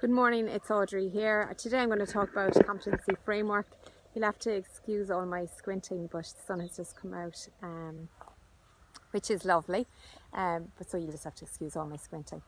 Good morning, it's Audrey here. Today I'm going to talk about Competency Framework. You'll have to excuse all my squinting, but the sun has just come out, which is lovely. But so you'll just have to excuse all my squinting.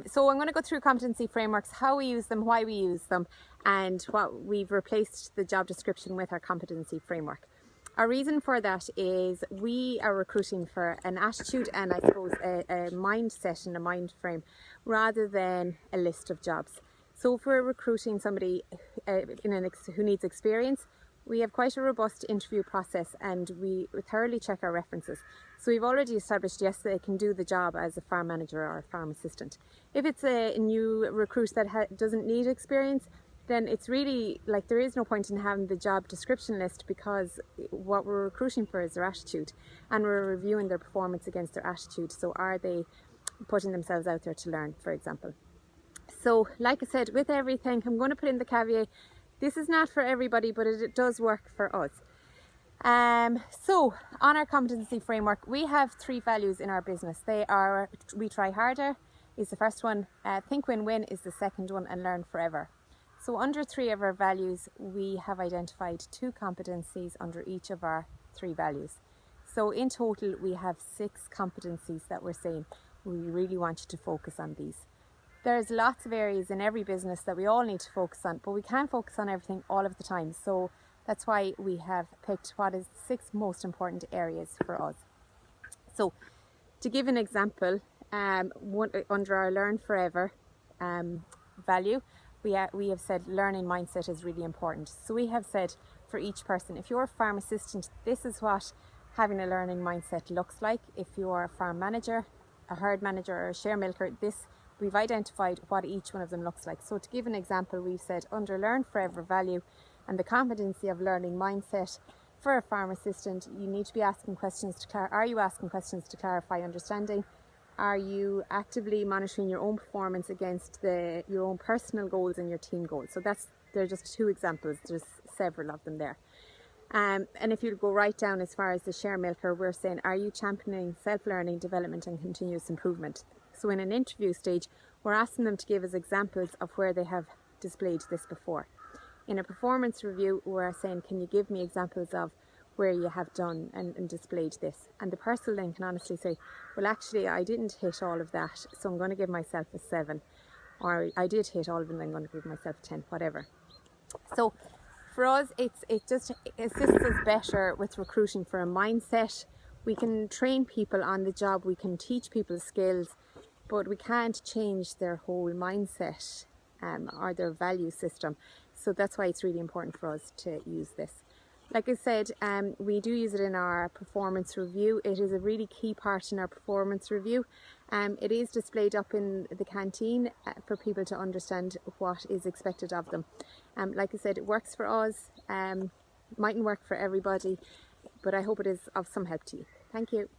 So I'm going to go through Competency Frameworks, how we use them, why we use them, and what we've replaced the job description with our Competency Framework. Our reason for that is we are recruiting for an attitude and I suppose a mindset and a mind frame rather than a list of jobs. So if we're recruiting somebody who needs experience, we have quite a robust interview process and we thoroughly check our references. So we've already established, yes, they can do the job as a farm manager or a farm assistant. If it's a new recruit that doesn't need experience, then it's really like there is no point in having the job description list, because what we're recruiting for is their attitude and we're reviewing their performance against their attitude. So are they putting themselves out there to learn, for example? So like I said, with everything, I'm going to put in the caveat, this is not for everybody, but it does work for us. So on our competency framework, we have 3 values in our business. They are: we try harder is the first one, think win-win is the second one, and learn forever. So under 3 of our values, we have identified 2 competencies under each of our 3 values. So in total, we have 6 competencies that we're saying we really want you to focus on these. There's lots of areas in every business that we all need to focus on, but we can't focus on everything all of the time. So that's why we have picked what is 6 most important areas for us. So to give an example, under our Learn Forever value, we have said learning mindset is really important. So we have said for each person, if you're a farm assistant, this is what having a learning mindset looks like. If you're a farm manager, a herd manager, or a sharemilker, we've identified what each one of them looks like. So to give an example, we've said under Learn Forever value and the competency of learning mindset, for a farm assistant, you need to be asking questions to are you asking questions to clarify understanding? Are you actively monitoring your own performance against your own personal goals and your team goals? So they're just 2 examples. There's several of them there. And if you go right down as far as the Sharemilker, we're saying, are you championing self-learning, development and continuous improvement? So in an interview stage, we're asking them to give us examples of where they have displayed this before. In a performance review, we're saying, can you give me examples of where you have done and displayed this? And the person then can honestly say, well, actually, I didn't hit all of that, so I'm going to give myself a 7. Or I did hit all of them, I'm going to give myself a 10, whatever. So for us, it just assists us better with recruiting for a mindset. We can train people on the job, we can teach people skills, but we can't change their whole mindset or their value system. So that's why it's really important for us to use this. Like I said, we do use it in our performance review. It is a really key part in our performance review. It is displayed up in the canteen for people to understand what is expected of them. Like I said, it works for us. Mightn't work for everybody, but I hope it is of some help to you. Thank you.